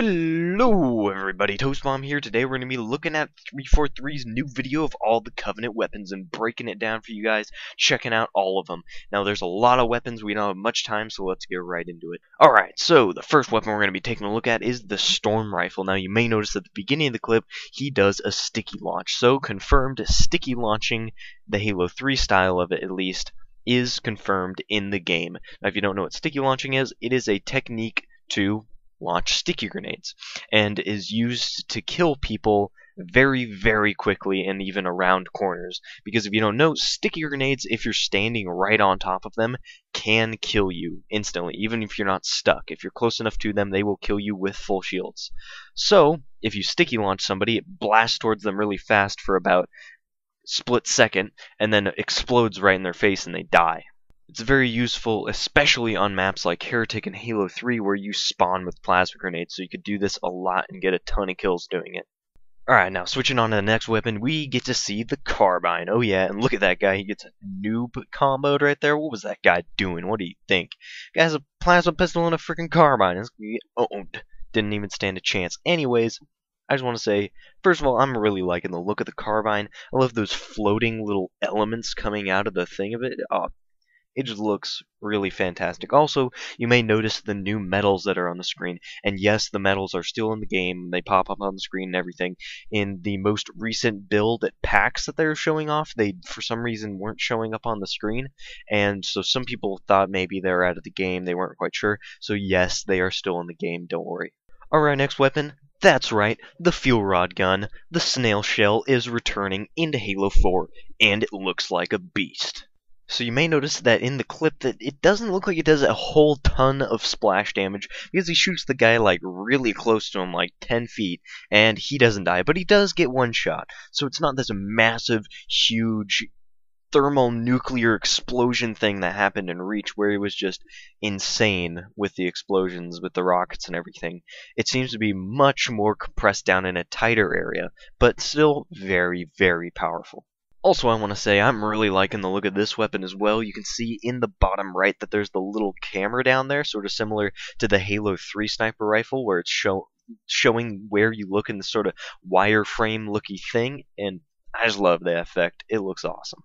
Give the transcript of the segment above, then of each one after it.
Hello everybody, Toastbomb here. Today we're going to be looking at 343's new video of all the Covenant weapons and breaking it down for you guys, checking out all of them. Now there's a lot of weapons, we don't have much time, so let's get right into it. Alright, so the first weapon we're going to be taking a look at is the Storm Rifle. Now you may notice at the beginning of the clip, he does a sticky launch. So confirmed sticky launching, the Halo 3 style of it at least, is confirmed in the game. Now if you don't know what sticky launching is, it is a technique to launch sticky grenades and is used to kill people very quickly and even around corners, because if you don't know, sticky grenades, if you're standing right on top of them, can kill you instantly, even if you're not stuck. If you're close enough to them, they will kill you with full shields. So if you sticky launch somebody, it blasts towards them really fast for about split second and then explodes right in their face and they die. It's very useful, especially on maps like Heretic and Halo 3, where you spawn with plasma grenades, so you could do this a lot and get a ton of kills doing it. Alright, now switching on to the next weapon, we get to see the Carbine. Oh yeah, and look at that guy, he gets a noob comboed right there. What was that guy doing? What do you think? Guy has a plasma pistol and a freaking Carbine. It's gonna get owned. Didn't even stand a chance. Anyways, I just want to say, first of all, I'm really liking the look of the Carbine. I love those floating little elements coming out of the thing of it. It just looks really fantastic. Also, you may notice the new medals that are on the screen. And yes, the medals are still in the game. They pop up on the screen and everything. In the most recent build at packs that they're showing off, they, for some reason, weren't showing up on the screen. And so some people thought maybe they were out of the game. They weren't quite sure. So yes, they are still in the game. Don't worry. Alright, next weapon. That's right, the fuel rod gun. The snail shell is returning into Halo 4. And it looks like a beast. So you may notice that in the clip that it doesn't look like it does a whole ton of splash damage, because he shoots the guy like really close to him, like 10 feet, and he doesn't die, but he does get one shot. So it's not this massive, huge thermonuclear explosion thing that happened in Reach, where it was just insane with the explosions, with the rockets and everything. It seems to be much more compressed down in a tighter area, but still very powerful. Also, I want to say I'm really liking the look of this weapon as well. You can see in the bottom right that there's the little camera down there, sort of similar to the Halo 3 sniper rifle, where it's showing where you look in this sort of wireframe looky thing, and I just love the effect. It looks awesome.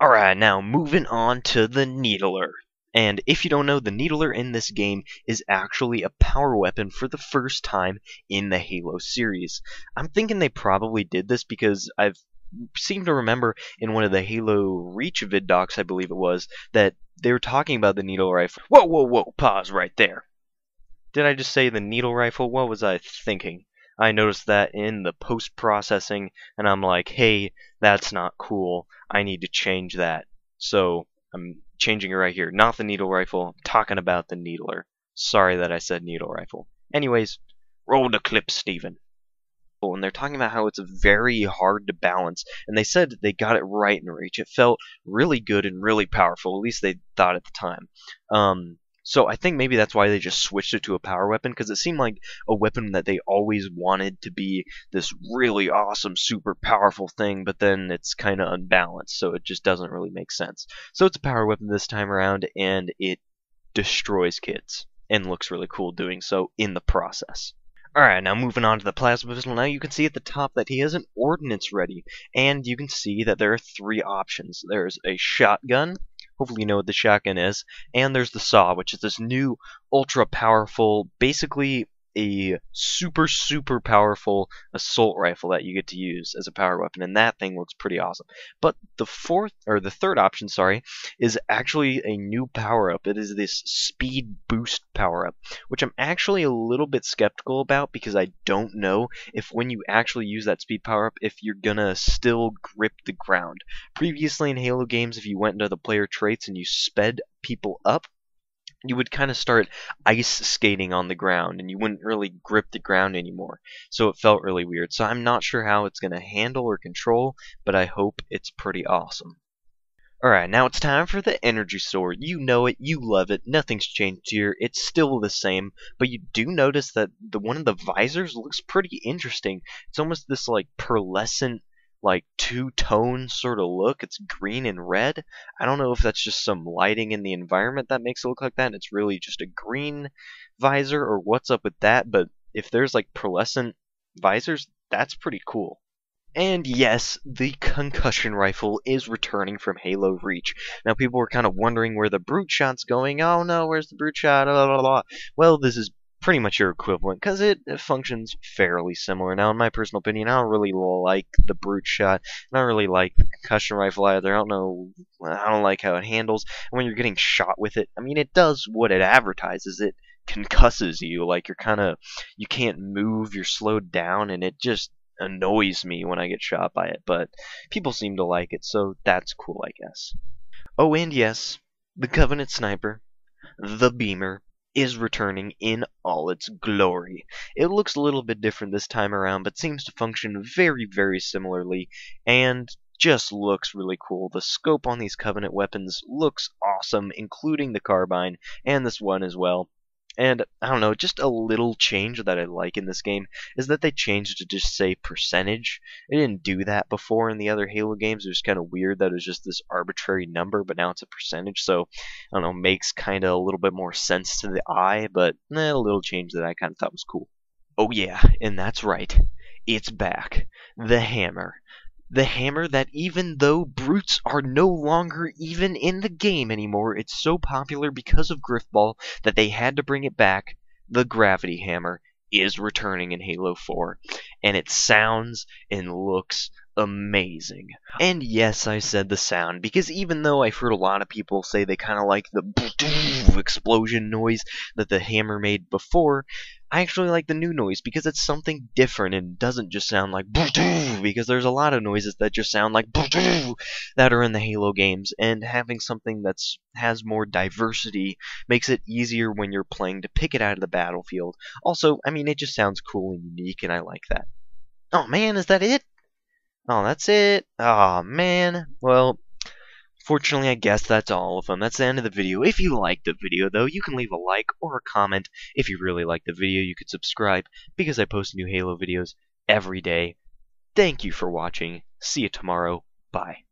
Alright, now moving on to the Needler. And if you don't know, the Needler in this game is actually a power weapon for the first time in the Halo series. I'm thinking they probably did this because I've seem to remember in one of the Halo Reach vid docs, I believe it was, that they were talking about the needle rifle. Whoa, pause right there. Did I just say the needle rifle? What was I thinking? I noticed that in the post-processing, and I'm like, hey, that's not cool. I need to change that. So I'm changing it right here. Not the needle rifle. I'm talking about the Needler. Sorry that I said needle rifle. Anyways, roll the clip, Steven. And they're talking about how it's very hard to balance, and they said they got it right in Reach. It felt really good and really powerful, at least they thought at the time. So I think maybe that's why they just switched it to a power weapon, because it seemed like a weapon that they always wanted to be this really awesome, super powerful thing, but then it's kind of unbalanced, so it just doesn't really make sense. So it's a power weapon this time around, and it destroys kids, and looks really cool doing so in the process. Alright, now moving on to the plasma pistol. Now you can see at the top that he has an ordnance ready, and you can see that there are three options. There's a shotgun, hopefully you know what the shotgun is, and there's the saw, which is this new ultra powerful, basically a super powerful assault rifle that you get to use as a power weapon, and that thing looks pretty awesome. But the third option, sorry, is actually a new power-up. It is this speed boost power-up, which I'm actually a little bit skeptical about, because I don't know if when you actually use that speed power-up, if you're gonna still grip the ground. Previously in Halo games, if you went into the player traits and you sped people up, you would kind of start ice skating on the ground, and you wouldn't really grip the ground anymore. So it felt really weird. So I'm not sure how it's going to handle or control, but I hope it's pretty awesome. Alright, now it's time for the energy sword. You know it, you love it, nothing's changed here, it's still the same, but you do notice that one of the visors looks pretty interesting. It's almost this like pearlescent, like two-tone sort of look. It's green and red. I don't know if that's just some lighting in the environment that makes it look like that, and it's really just a green visor, or what's up with that, but if there's like pearlescent visors, that's pretty cool. And yes, the concussion rifle is returning from Halo Reach. Now, people were kind of wondering where the brute shot's going. Oh no, where's the brute shot? Blah, blah, blah. Well, this is pretty much your equivalent because it functions fairly similar. Now, in my personal opinion, I don't really like the brute shot. I don't really like the concussion rifle either. I don't like how it handles. And when you're getting shot with it, I mean, it does what it advertises. It concusses you, like you can't move, you're slowed down, and it just annoys me when I get shot by it, but people seem to like it, so that's cool, I guess. Oh, and yes, the Covenant Sniper, the Beamer, is returning in all its glory. It looks a little bit different this time around, but seems to function very, very similarly, and just looks really cool. The scope on these Covenant weapons looks awesome, including the Carbine, and this one as well. And, I don't know, just a little change that I like in this game is that they changed to just say percentage. They didn't do that before in the other Halo games. It was kind of weird that it was just this arbitrary number, but now it's a percentage. So, I don't know, makes kind of a little bit more sense to the eye, but a little change that I kind of thought was cool. Oh yeah, and that's right. It's back. The hammer. The hammer that, even though brutes are no longer even in the game anymore, it's so popular because of Griffball that they had to bring it back. The gravity hammer is returning in Halo 4, and it sounds and looks amazing. And yes, I said the sound, because even though I've heard a lot of people say they kind of like the explosion noise that the hammer made before, I actually like the new noise because it's something different and doesn't just sound like because there's a lot of noises that just sound like that are in the Halo games, and having something that's has more diversity makes it easier when you're playing to pick it out of the battlefield. Also, I mean, it just sounds cool and unique, and I like that. Oh man, is that it? Oh, that's it? Oh man. Well, fortunately, I guess that's all of them. That's the end of the video. If you liked the video, though, you can leave a like or a comment. If you really like the video, you could subscribe, because I post new Halo videos every day. Thank you for watching. See you tomorrow. Bye.